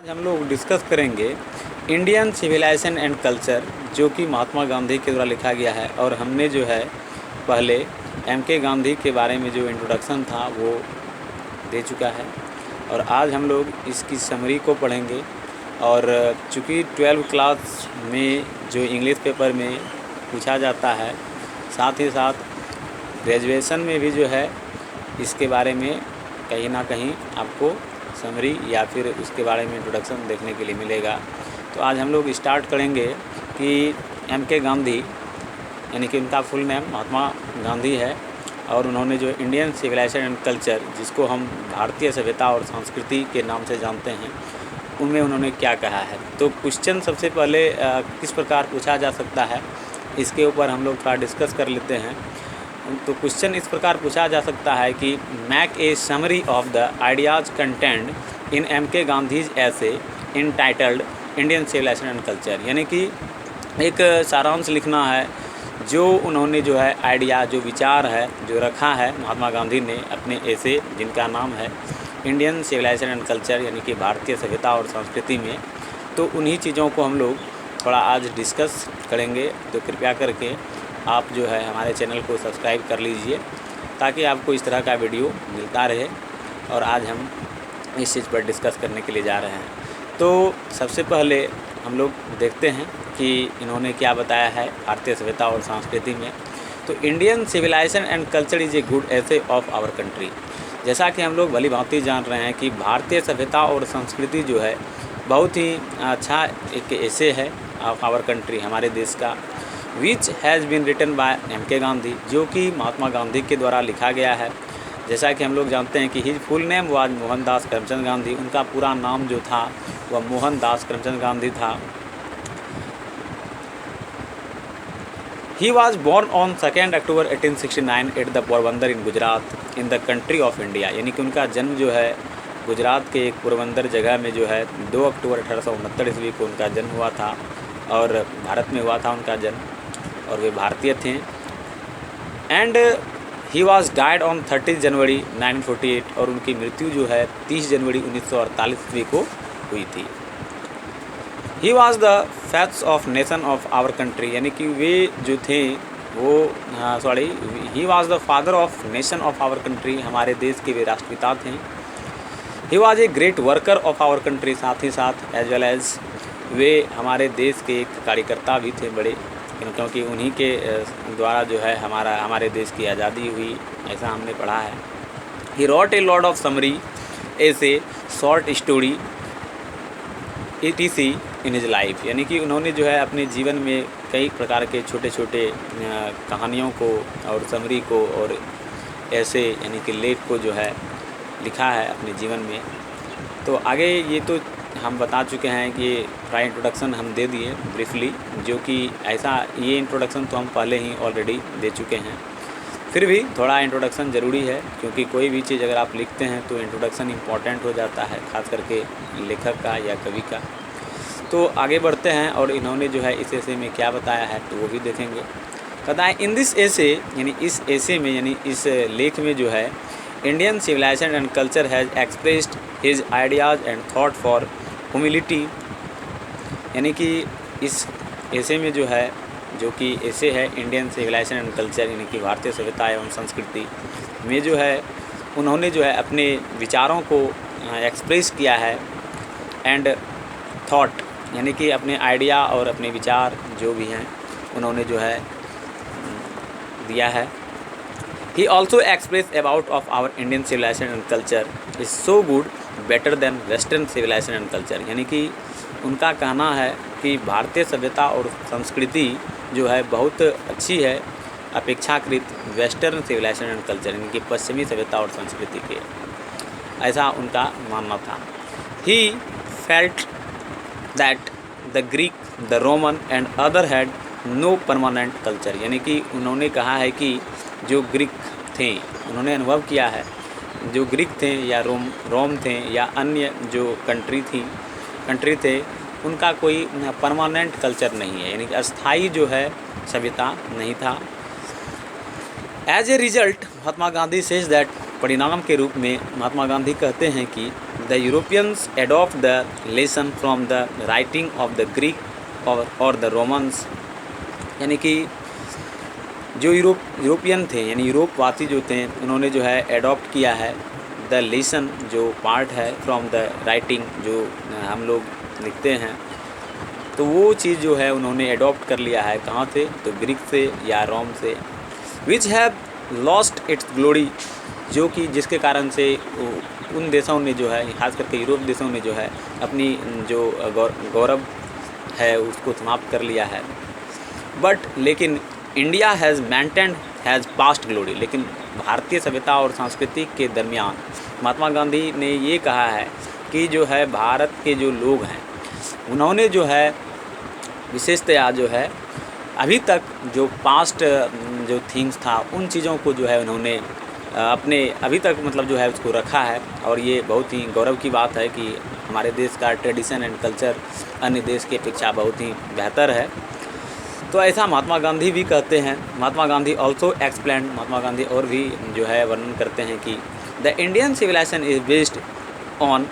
आज हम लोग डिस्कस करेंगे इंडियन सिविलाइजेशन एंड कल्चर, जो कि महात्मा गांधी के द्वारा लिखा गया है। और हमने जो है पहले एम.के. गांधी के बारे में जो इंट्रोडक्शन था वो दे चुका है, और आज हम लोग इसकी समरी को पढ़ेंगे। और चूँकि 12वीं क्लास में जो इंग्लिश पेपर में पूछा जाता है, साथ ही साथ ग्रेजुएशन में भी जो है इसके बारे में कहीं ना कहीं आपको समरी या फिर उसके बारे में इंट्रोडक्शन देखने के लिए मिलेगा। तो आज हम लोग स्टार्ट करेंगे कि एम.के. गांधी, यानी कि उनका फुल नेम महात्मा गांधी है, और उन्होंने जो इंडियन सिविलाइजेशन एंड कल्चर, जिसको हम भारतीय सभ्यता और संस्कृति के नाम से जानते हैं, उनमें उन्होंने क्या कहा है। तो क्वेश्चन सबसे पहले किस प्रकार पूछा जा सकता है, इसके ऊपर हम लोग थोड़ा डिस्कस कर लेते हैं। तो क्वेश्चन इस प्रकार पूछा जा सकता है कि make a summary of the ideas content in M K. Gandhi's essay entitled Indian civilisation and culture, यानी कि एक सारांश लिखना है जो उन्होंने जो है आइडिया, जो विचार है, जो रखा है महात्मा गांधी ने अपने ऐसे, जिनका नाम है इंडियन सिविलाइजेशन एंड कल्चर, यानी कि भारतीय सभ्यता और संस्कृति में। तो उन्हीं चीज़ों को हम लोग थोड़ा आज डिस्कस करेंगे। तो कृपया करके आप जो है हमारे चैनल को सब्सक्राइब कर लीजिए, ताकि आपको इस तरह का वीडियो मिलता रहे। और आज हम इस चीज़ पर डिस्कस करने के लिए जा रहे हैं। तो सबसे पहले हम लोग देखते हैं कि इन्होंने क्या बताया है भारतीय सभ्यता और संस्कृति में। तो Indian civilisation and culture is a good essay of our country. जैसा कि हम लोग भली भांति जान रहे हैं कि भारतीय सभ्यता और संस्कृति जो है बहुत ही अच्छा एक ऐसे है ऑफ आवर कंट्री, हमारे देश का, which has been written by M K. Gandhi, जो कि महात्मा गांधी के द्वारा लिखा गया है। जैसा कि हम लोग जानते हैं कि his full name was Mohandas Karamchand Gandhi. उनका पूरा नाम जो था वह मोहनदास करमचंद गांधी था। He was born on 2 October 1869 at the Porbandar in Gujarat in the country of India, यानी कि उनका जन्म जो है गुजरात के एक पोरबंदर जगह में जो है 2 अक्टूबर 1869 ईस्वी को उनका जन्म हुआ था, और भारत में हुआ था उनका जन्म, और वे भारतीय थे। And he was died on 30 जनवरी 1948, और उनकी मृत्यु जो है 30 जनवरी 1948 ईस्वी को हुई थी। He was the faiths of nation of our country, यानी कि वे जो थे वो he was the father of nation of our country, हमारे देश के वे राष्ट्रपिता थे। He was a great worker of our country, साथ ही साथ एज वेल एज वे हमारे देश के एक कार्यकर्ता भी थे बड़े, क्योंकि उन्हीं के द्वारा जो है हमारे देश की आज़ादी हुई, ऐसा हमने पढ़ा है। He wrote a lot of summary ऐसे short story ETC in his life, यानी कि उन्होंने जो है अपने जीवन में कई प्रकार के छोटे छोटे कहानियों को और समरी को और ऐसे, यानी कि लेख को जो है लिखा है अपने जीवन में। तो आगे ये तो हम बता चुके हैं कि थोड़ा इंट्रोडक्शन हम दे दिए ब्रीफली, जो कि ऐसा ये इंट्रोडक्शन तो हम पहले ही ऑलरेडी दे चुके हैं। फिर भी थोड़ा इंट्रोडक्शन ज़रूरी है, क्योंकि कोई भी चीज़ अगर आप लिखते हैं तो इंट्रोडक्शन इम्पॉर्टेंट हो जाता है, खास करके लेखक का या कवि का। तो आगे बढ़ते हैं, और इन्होंने जो है इस ऐसे में क्या बताया है तो वो भी देखेंगे। कहता है इन दिस ऐसे, यानी इस ऐसे में, यानी इस लेख में जो है Indian civilisation and culture has expressed his ideas and thought for humility, यानी कि इस ऐसे में जो है, जो कि ऐसे है इंडियन सिविलाइजेशन एंड कल्चर, यानी कि भारतीय सभ्यता एवं संस्कृति में जो है उन्होंने जो है अपने विचारों को एक्सप्रेस किया है, एंड थॉट, यानी कि अपने आइडिया और अपने विचार जो भी हैं उन्होंने जो है दिया है। He also expressed about of our Indian civilization and culture is so good, better than Western civilization and culture, यानी कि उनका कहना है कि भारतीय सभ्यता और संस्कृति जो है बहुत अच्छी है अपेक्षाकृत वेस्टर्न सिविलाइजेशन एंड कल्चर, यानी कि पश्चिमी सभ्यता और संस्कृति के, ऐसा उनका मानना था। He felt that the Greek, the Roman and other had no permanent culture, यानी कि उन्होंने कहा है कि जो ग्रीक थे, उन्होंने अनुभव किया है, जो ग्रीक थे या रोम थे या अन्य जो कंट्री थे, उनका कोई परमानेंट कल्चर नहीं है, यानी कि अस्थाई जो है सभ्यता नहीं था। As a result Mahatma Gandhi says that, परिणाम के रूप में महात्मा गांधी कहते हैं कि the Europeans adopt the lesson from the writing of the Greek और द रोमन्स, यानी कि जो यूरोपियन थे यानी यूरोपवासी जो थे उन्होंने जो है एडॉप्ट किया है द लेसन जो पार्ट है फ्रॉम द राइटिंग जो हम लोग लिखते हैं, तो वो चीज़ जो है उन्होंने एडॉप्ट कर लिया है कहाँ से, तो ग्रीक से या रोम से, which have lost its glory, जो कि जिसके कारण से उन देशों ने जो है खास करके यूरोप देशों ने जो है अपनी जो गौरव है उसको समाप्त कर लिया है। बट लेकिन India has maintained has past glory, लेकिन भारतीय सभ्यता और संस्कृति के दरमियान महात्मा गांधी ने ये कहा है कि जो है भारत के जो लोग हैं उन्होंने जो है विशेषतया जो है अभी तक जो पास्ट जो थिंग्स था उन चीज़ों को जो है उन्होंने अपने अभी तक मतलब जो है उसको रखा है, और ये बहुत ही गौरव की बात है कि हमारे देश का ट्रेडिशन एंड कल्चर अन्य देश की अपेक्षा बहुत ही बेहतर है। तो ऐसा महात्मा गांधी भी कहते हैं। महात्मा गांधी ऑल्सो एक्सप्लेन, महात्मा गांधी और भी जो है वर्णन करते हैं कि the Indian civilisation is based on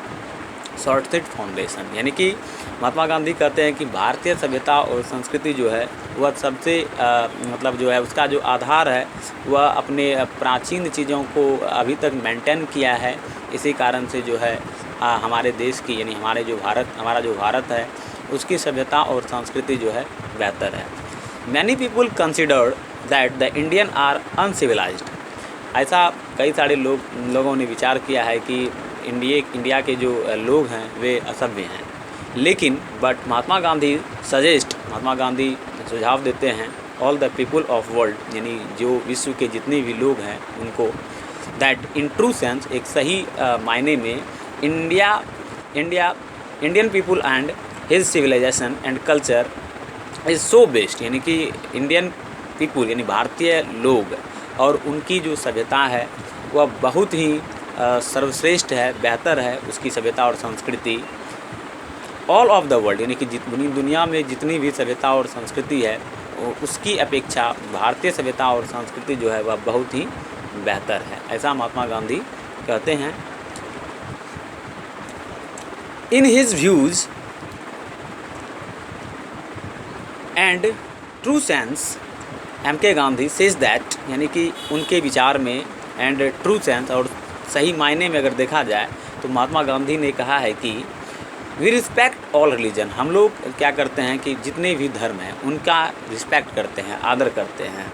sorted foundation, यानी कि महात्मा गांधी कहते हैं कि भारतीय सभ्यता और संस्कृति जो है वह सबसे मतलब जो है उसका जो आधार है वह अपने प्राचीन चीज़ों को अभी तक मेंटेन किया है। इसी कारण से जो है हमारे देश की यानी हमारा जो भारत है उसकी सभ्यता और संस्कृति जो है बेहतर है। Many people consider that the Indian are uncivilised, ऐसा कई सारे लोगों ने विचार किया है कि इंडिया के जो लोग हैं वे असभ्य हैं, लेकिन बट महात्मा गांधी सुझाव देते हैं all the people of world, यानी जो विश्व के जितने भी लोग हैं उनको, दैट इन ट्रू सेंस एक सही मायने में Indian people and his civilisation and culture is so best, यानी कि इंडियन पीपल यानी भारतीय लोग और उनकी जो सभ्यता है वह बहुत ही सर्वश्रेष्ठ है, बेहतर है उसकी सभ्यता और संस्कृति ऑल ऑफ द वर्ल्ड, यानी कि दुनिया में जितनी भी सभ्यता और संस्कृति है उसकी अपेक्षा भारतीय सभ्यता और संस्कृति जो है वह बहुत ही बेहतर है, ऐसा महात्मा गांधी कहते हैं। In his views and true sense MK. Gandhi says that, यानी कि उनके विचार में एंड ट्रू सेंस और सही मायने में अगर देखा जाए तो महात्मा गांधी ने कहा है कि वी रिस्पेक्ट ऑल रिलीजन, हम लोग क्या करते हैं कि जितने भी धर्म हैं उनका रिस्पेक्ट करते हैं, आदर करते हैं,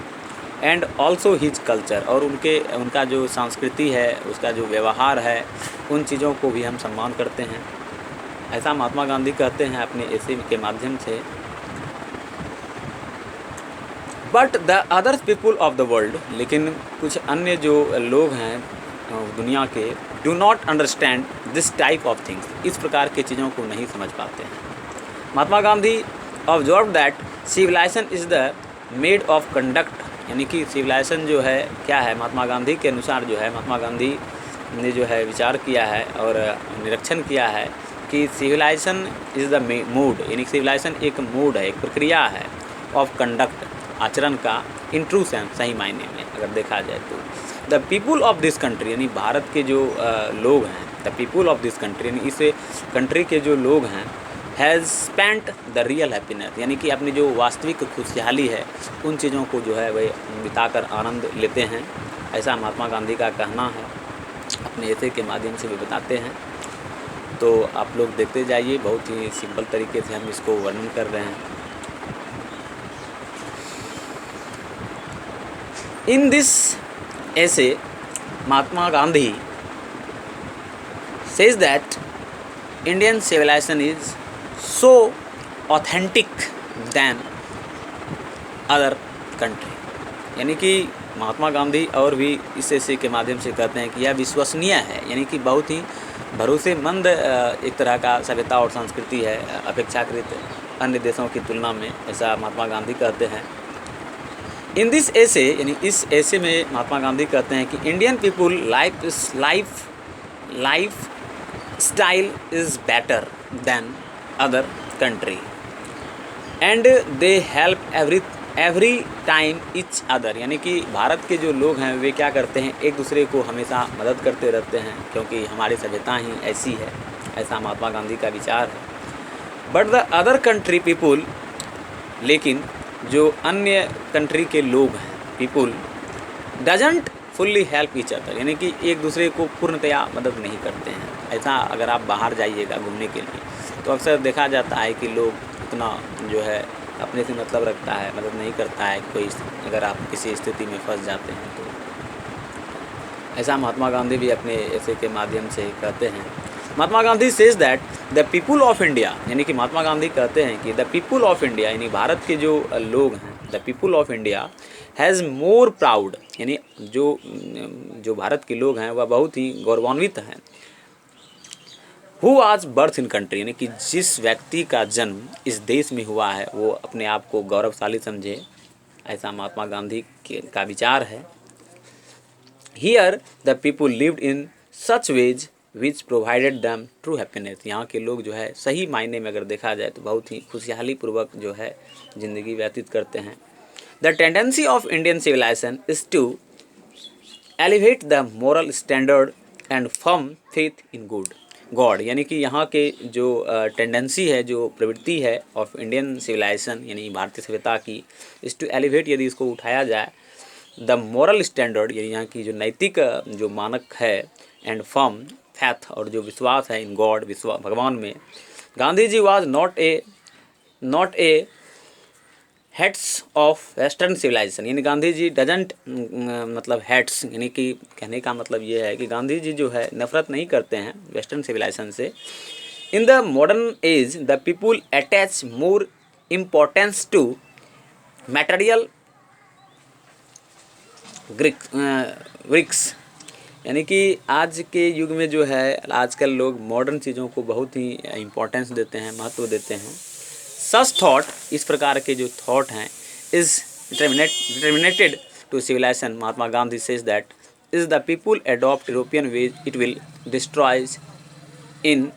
एंड ऑल्सो हिज कल्चर, और उनका जो संस्कृति है उसका जो व्यवहार है उन चीज़ों को भी हम सम्मान करते हैं, ऐसा महात्मा गांधी कहते हैं अपने एसे के माध्यम से। But the other people of the world, लेकिन कुछ अन्य जो लोग हैं दुनिया के, do not understand this type of things, इस प्रकार की चीज़ों को नहीं समझ पाते हैं। Mahatma Gandhi observe that civilisation is the made of conduct, यानी कि सिविलाइजेशन जो है क्या है, महात्मा गांधी के अनुसार जो है महात्मा गांधी ने जो है विचार किया है और निरीक्षण किया है कि सिविलाइजेशन इज़ द मूड, यानी सिविलाइजेशन एक मूड है, एक प्रक्रिया है ऑफ कंडक्ट, आचरण का, इन ट्रू सेंस सही मायने में अगर देखा जाए तो। The people of this country, यानी भारत के जो लोग हैं, the people of this country यानी इस कंट्री के जो लोग हैं, has spent the real happiness, यानी कि अपनी जो वास्तविक खुशहाली है उन चीज़ों को जो है वह बिताकर आनंद लेते हैं, ऐसा महात्मा गांधी का कहना है, अपने ऐसे के माध्यम से भी बताते हैं। तो आप लोग देखते जाइए, बहुत ही सिंपल तरीके से हम इसको वर्णन कर रहे हैं। इन दिस ऐसे Mahatma Gandhi says that Indian civilization is so authentic than other country, यानी कि महात्मा गांधी और भी इस ऐसे के माध्यम से कहते हैं कि यह विश्वसनीय है, यानी कि बहुत ही भरोसेमंद एक तरह का सभ्यता और संस्कृति है अपेक्षाकृत अन्य देशों की तुलना में, ऐसा महात्मा गांधी कहते हैं। इन दिस ऐसे, यानी इस ऐसे में महात्मा गांधी कहते हैं कि Indian people life style is better than other country and they help every time each other, यानी कि भारत के जो लोग हैं वे क्या करते हैं, एक दूसरे को हमेशा मदद करते रहते हैं, क्योंकि हमारी सभ्यता ही ऐसी है, ऐसा महात्मा गांधी का विचार है। But the other country people, लेकिन जो अन्य कंट्री के लोग हैं, people doesn't fully help each other, यानी कि एक दूसरे को पूर्णतया मदद नहीं करते हैं। ऐसा अगर आप बाहर जाइएगा घूमने के लिए तो अक्सर देखा जाता है कि लोग उतना जो है अपने से मतलब रखता है, मदद नहीं करता है कोई, अगर आप किसी स्थिति में फंस जाते हैं तो। ऐसा महात्मा गांधी भी अपने ऐसे के माध्यम से कहते हैं। Mahatma Gandhi says that the people of India, यानी कि महात्मा गांधी कहते हैं कि द पीपुल ऑफ इंडिया, यानी भारत के जो लोग हैं, the people of India has more proud, यानी जो भारत के लोग हैं वह बहुत ही गौरवान्वित हैं। हु आज बर्थ इन कंट्री, यानी कि जिस व्यक्ति का जन्म इस देश में हुआ है वो अपने आप को गौरवशाली समझे, ऐसा महात्मा गांधी का विचार है। Here the people lived in such ways which provided them true happiness, यहाँ के लोग जो है सही मायने में अगर देखा जाए तो बहुत ही खुशहाली पूर्वक जो है ज़िंदगी व्यतीत करते हैं। The tendency of Indian civilisation is to elevate the moral standard and firm faith in God, यानी कि यहाँ के जो टेंडेंसी है, जो प्रवृत्ति है ऑफ इंडियन सिविलाइजेशन, यानी भारतीय सभ्यता की, इस टू एलिवेट, यदि इसको उठाया जाए, द मोरल स्टैंडर्ड, यानी यहाँ की जो नैतिक जो मानक है, एंड फर्म फैथ, और जो विश्वास है इन गॉड, विश्वास भगवान में। Gandhi ji was not a heads of western civilisation, यानी गांधी जी डजंट मतलब हेड्स, यानी कि कहने का मतलब ये है कि गांधी जी जो है नफरत नहीं करते हैं वेस्टर्न सिविलाइजेशन से। In the modern age the people attach more importance to material bricks, यानी कि आज के युग में जो है आजकल लोग मॉडर्न चीज़ों को बहुत ही इम्पोर्टेंस देते हैं, महत्व देते हैं। सच थॉट, इस प्रकार के जो थॉट हैं, is determinated to civilisation, Mahatma Gandhi says that is the people adopt European ways it will destroys in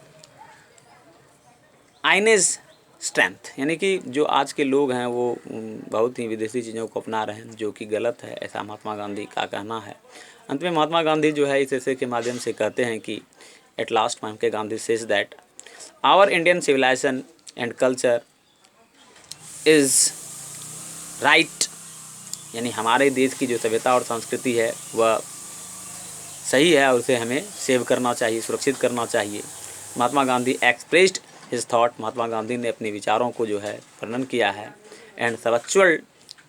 image strength, यानी कि जो आज के लोग हैं वो बहुत ही विदेशी चीज़ों को अपना रहे हैं, जो कि गलत है, ऐसा महात्मा गांधी का कहना है। अंत में महात्मा गांधी जो है इस ऐसे के माध्यम से कहते हैं कि at last Mahatma Gandhi says that our Indian civilisation and culture is right, यानी हमारे देश की जो सभ्यता और संस्कृति है वह सही है और उसे हमें सेव करना चाहिए, सुरक्षित करना चाहिए। Mahatma Gandhi expressed his thought, Mahatma Gandhi ने अपने विचारों को जो है वर्णन किया है। And subtle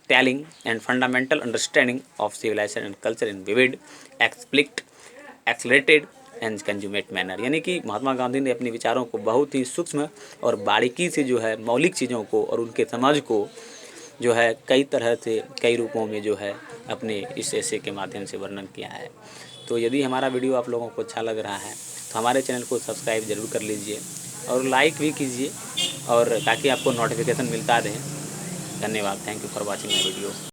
telling and fundamental understanding of civilisation and culture in vivid explicit accelerated and consummate manner, यानी कि महात्मा गांधी ने अपने विचारों को बहुत ही सूक्ष्म और बारीकी से जो है मौलिक चीज़ों को और उनके समझ को जो है कई तरह से कई रूपों में जो है अपने इस ऐसे के माध्यम से वर्णन किया है। तो यदि हमारा वीडियो आप लोगों को अच्छा लग रहा है तो हमारे चैनल को सब्सक्राइब ज़रूर कर लीजिए और लाइक भी कीजिए, और ताकि आपको नोटिफिकेशन मिलता रहे। धन्यवाद। Thank you for watching my video.